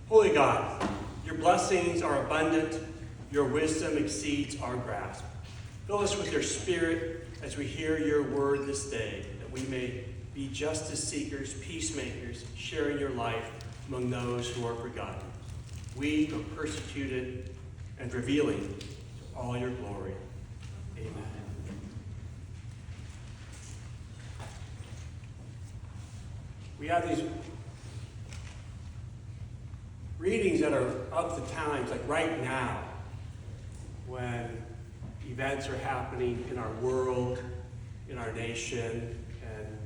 Holy God, your blessings are abundant, your wisdom exceeds our grasp. Fill us with your Spirit as we hear your word this day, that we may be justice seekers, peacemakers, sharing your life among those who are forgotten, weak or persecuted, and revealing to all your glory. Amen. We have these readings that are of the times, like right now, when events are happening in our world, in our nation, and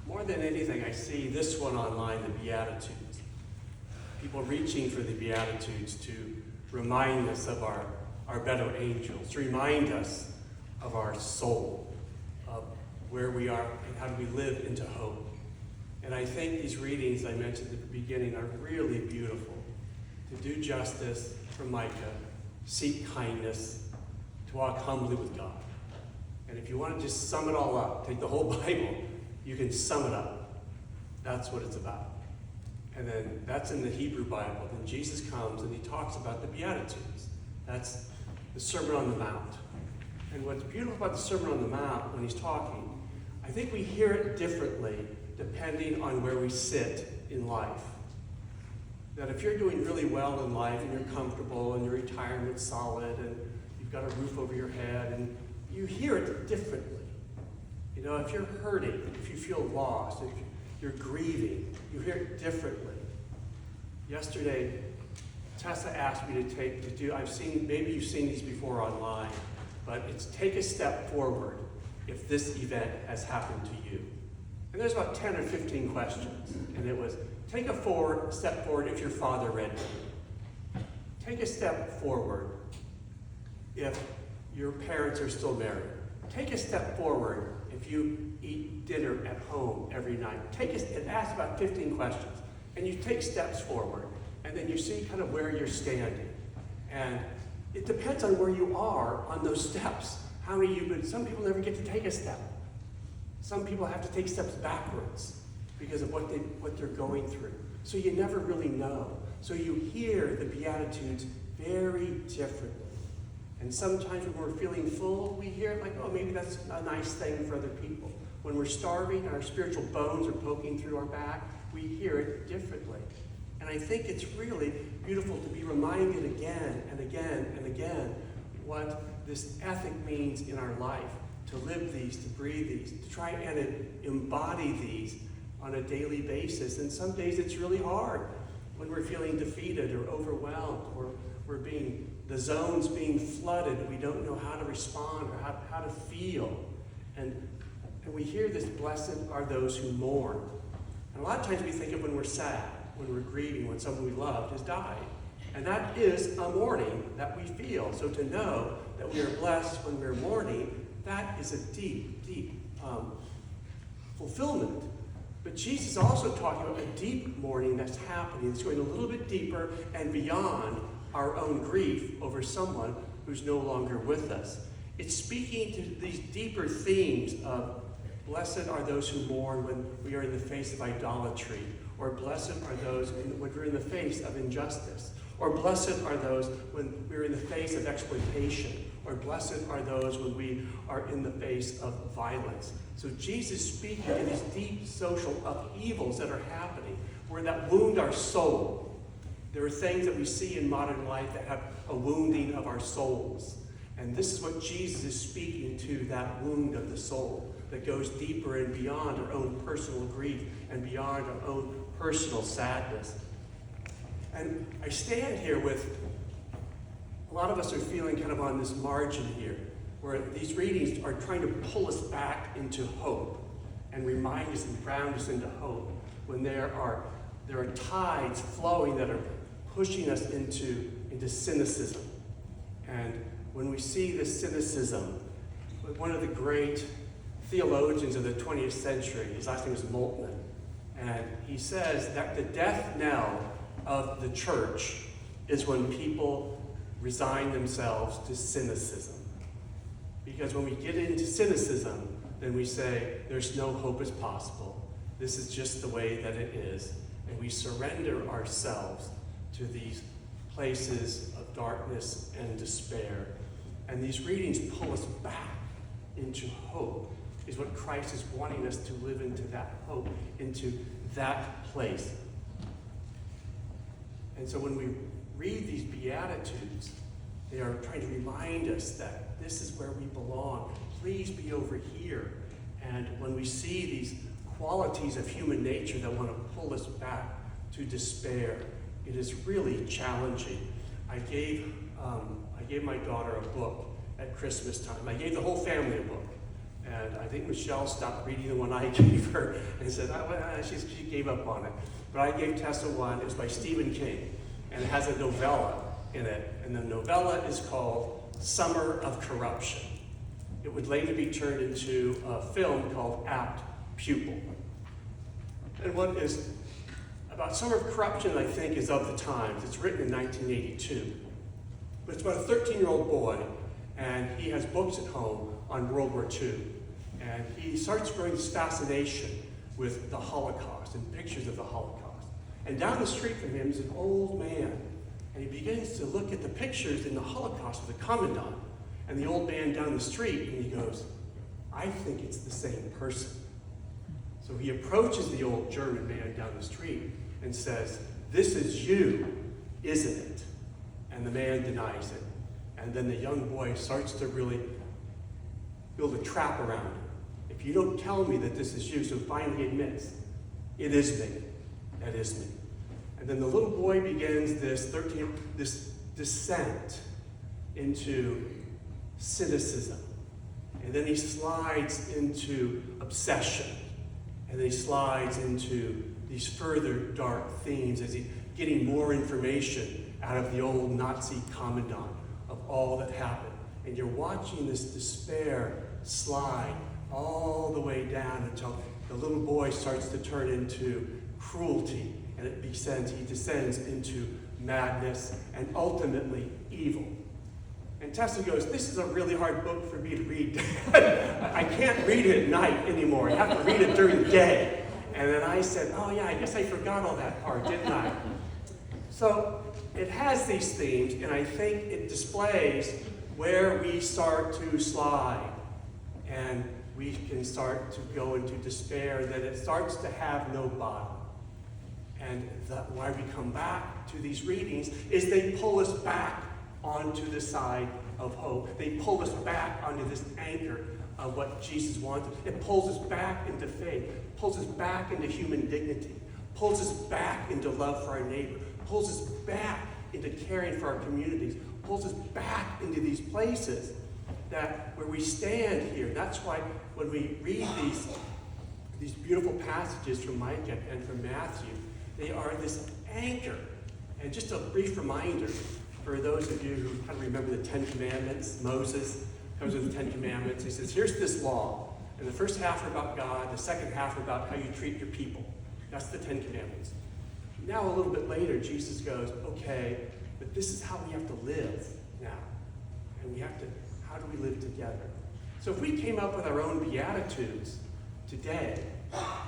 more than anything, I see this one online, the Beatitudes. People reaching for the Beatitudes to remind us of our better angels, to remind us of our soul, of where we are and how do we live into hope. And I think these readings I mentioned at the beginning are really beautiful. To do justice for Micah, seek kindness, to walk humbly with God. And if you want to just sum it all up, take the whole Bible, you can sum it up. That's what it's about. And then that's in the Hebrew Bible. Then Jesus comes and he talks about the Beatitudes. That's the Sermon on the Mount. And what's beautiful about the Sermon on the Mount when he's talking, I think we hear it differently depending on where we sit in life. That if you're doing really well in life and you're comfortable and your retirement's solid and you've got a roof over your head, and you hear it differently. You know, if you're hurting, if you feel lost, if you're grieving, you hear it differently. Yesterday, Tessa asked me to do, maybe you've seen these before online, but it's take a step forward if this event has happened to you. And there's about 10 or 15 questions, and it was, take a step forward if your father read you. Take a step forward if your parents are still married. Take a step forward if you eat dinner at home every night. It asks about 15 questions. And you take steps forward, and then you see kind of where you're standing. And it depends on where you are on those steps. Some people never get to take a step. Some people have to take steps backwards because of what they're going through. So you never really know. So you hear the Beatitudes very differently. And sometimes when we're feeling full, we hear it like, oh, maybe that's a nice thing for other people. When we're starving and our spiritual bones are poking through our back, we hear it differently. And I think it's really beautiful to be reminded again and again and again what this ethic means in our life. To live these, to breathe these, to try and embody these on a daily basis. And some days it's really hard when we're feeling defeated or overwhelmed, or the zone's being flooded. We don't know how to respond or how to feel. And we hear this, blessed are those who mourn. And a lot of times we think of when we're sad, when we're grieving, when someone we loved has died. And that is a mourning that we feel. So to know that we are blessed when we're mourning, that is a deep, deep fulfillment. But Jesus is also talking about a deep mourning that's happening. It's going a little bit deeper and beyond our own grief over someone who's no longer with us. It's speaking to these deeper themes of blessed are those who mourn when we are in the face of idolatry, or blessed are those when we're in the face of injustice, or blessed are those when we're in the face of exploitation, or blessed are those when we are in the face of violence. So Jesus is speaking to these deep social upheavals that are happening, where that wound our soul. There are things that we see in modern life that have a wounding of our souls. And this is what Jesus is speaking to, that wound of the soul that goes deeper and beyond our own personal grief and beyond our own personal sadness. And I stand here with, a lot of us are feeling kind of on this margin here, where these readings are trying to pull us back into hope and remind us and ground us into hope when there are tides flowing that are pushing us into cynicism. And when we see this cynicism, one of the great theologians of the 20th century, his last name is Moltmann, and he says that the death knell of the church is when people resign themselves to cynicism. Because when we get into cynicism, then we say, there's no hope as possible. This is just the way that it is. And we surrender ourselves to to these places of darkness and despair. And these readings pull us back into hope, is what Christ is wanting us to live into, that hope, into that place. And so when we read these Beatitudes, they are trying to remind us that this is where we belong. Please be over here. And when we see these qualities of human nature that want to pull us back to despair, it is really challenging. I gave my daughter a book at Christmas time. I gave the whole family a book. And I think Michelle stopped reading the one I gave her and said, she gave up on it. But I gave Tessa one. It was by Stephen King. And it has a novella in it. And the novella is called Summer of Corruption. It would later be turned into a film called Apt Pupil. And what is about Summer of Corruption, I think, is of the times. It's written in 1982. But it's about a 13-year-old boy, and he has books at home on World War II. And he starts growing this fascination with the Holocaust and pictures of the Holocaust. And down the street from him is an old man, and he begins to look at the pictures in the Holocaust of the commandant and the old man down the street, and he goes, I think it's the same person. So he approaches the old German man down the street and says, this is you, isn't it? And the man denies it. And then the young boy starts to really build a trap around him. If you don't tell me that this is you, so finally admits, it is me. That is me. And then the little boy begins this descent into cynicism. And then he slides into obsession. And then he slides into these further dark themes as he's getting more information out of the old Nazi commandant of all that happened. And you're watching this despair slide all the way down until the little boy starts to turn into cruelty, and he descends into madness and ultimately evil. And Tessa goes, this is a really hard book for me to read. I can't read it at night anymore. I have to read it during the day. And then I said, oh yeah, I guess I forgot all that part, didn't I? So it has these themes, and I think it displays where we start to slide. And we can start to go into despair, that it starts to have no bottom. And why we come back to these readings is they pull us back onto the side of hope. They pull us back onto this anchor of what Jesus wanted. It pulls us back into faith, pulls us back into human dignity, pulls us back into love for our neighbor, pulls us back into caring for our communities, pulls us back into these places where we stand here. That's why when we read these beautiful passages from Micah and from Matthew, they are this anchor. And just a brief reminder for those of you who kind of remember the Ten Commandments. Moses comes with the Ten Commandments. He says, here's this law. And the first half are about God, the second half are about how you treat your people. That's the Ten Commandments. Now a little bit later, Jesus goes, okay, but this is how we have to live now. And how do we live together? So if we came up with our own Beatitudes today,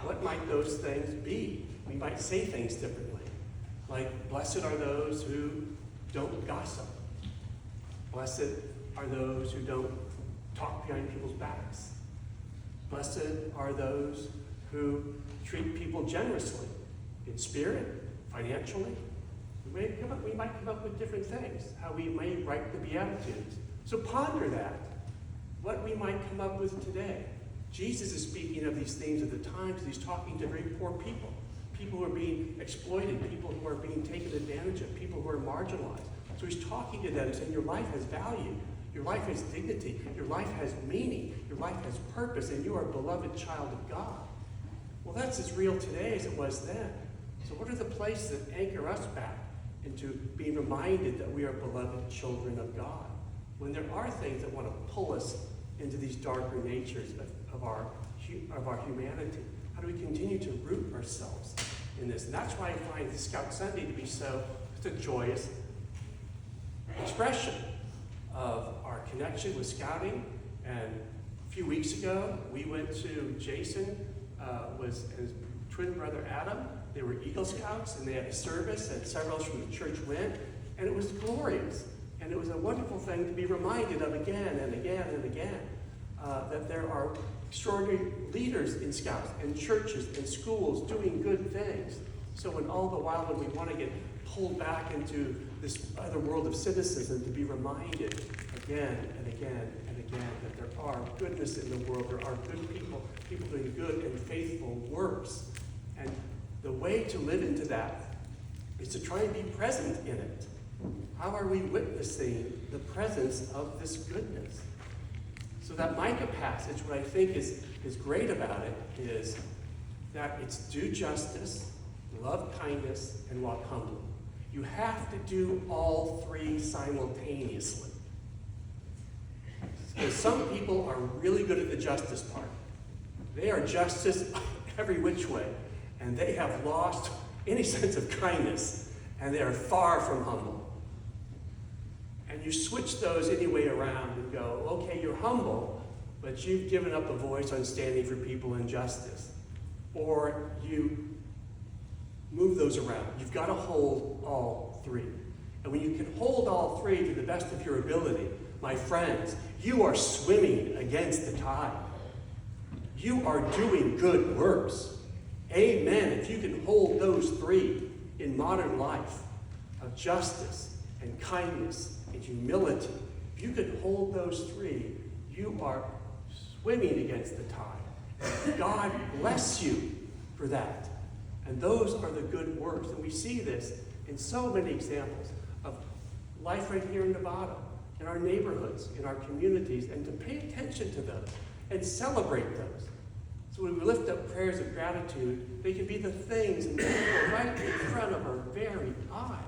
what might those things be? We might say things differently. Like, blessed are those who don't gossip. Blessed are those who don't talk behind people's backs. Blessed are those who treat people generously, in spirit, financially. We might come up with different things, how we may write the Beatitudes. So ponder that, what we might come up with today. Jesus is speaking of these themes at the times. He's talking to very poor people, people who are being exploited, people who are being taken advantage of, people who are marginalized. So he's talking to them, saying your life has value, your life has dignity, your life has meaning, your life has purpose, and you are a beloved child of God. Well, that's as real today as it was then. So what are the places that anchor us back into being reminded that we are beloved children of God? When there are things that want to pull us into these darker natures of our humanity, how do we continue to root ourselves in this? And that's why I find this Scout Sunday to be just a joyous expression of our connection with Scouting. And a few weeks ago, we went to Jason, and his twin brother Adam They were Eagle Scouts, and they had a service, and several from the church went, and it was glorious. And it was a wonderful thing to be reminded of again and again and again, that there are extraordinary leaders in Scouts and churches and schools doing good things. So when all the while when we want to get pulled back into this other world of cynicism, to be reminded again and again and again that there are goodness in the world, there are good people doing good and faithful works. And the way to live into that is to try and be present in it. How are we witnessing the presence of this goodness? So that Micah passage, what I think is great about it is that it's do justice, love kindness, and walk humbly. You have to do all three simultaneously. Because some people are really good at the justice part. They are justice every which way, and they have lost any sense of kindness, and they are far from humble. And you switch those any way around and go, okay, you're humble, but you've given up a voice on standing for people in justice. Or you move those around. You've got to hold all three. And when you can hold all three to the best of your ability, my friends, you are swimming against the tide. You are doing good works. Amen. If you can hold those three in modern life of justice and kindness and humility, if you can hold those three, you are swimming against the tide. God bless you for that. And those are the good works. And we see this in so many examples of life right here in Nevada, in our neighborhoods, in our communities, and to pay attention to those and celebrate those. So when we lift up prayers of gratitude, they can be the things and people right in front of our very eyes.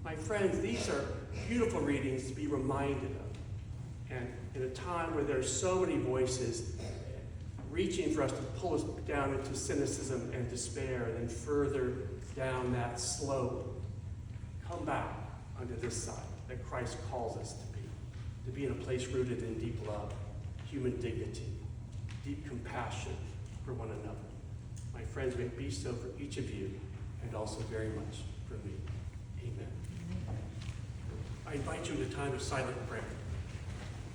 My friends, these are beautiful readings to be reminded of. And in a time where there's so many voices reaching for us to pull us down into cynicism and despair, and then further down that slope, come back onto this side that Christ calls us to be in a place rooted in deep love, human dignity, deep compassion for one another. My friends, may it be so for each of you, and also very much for me. Amen. I invite you in a time of silent prayer.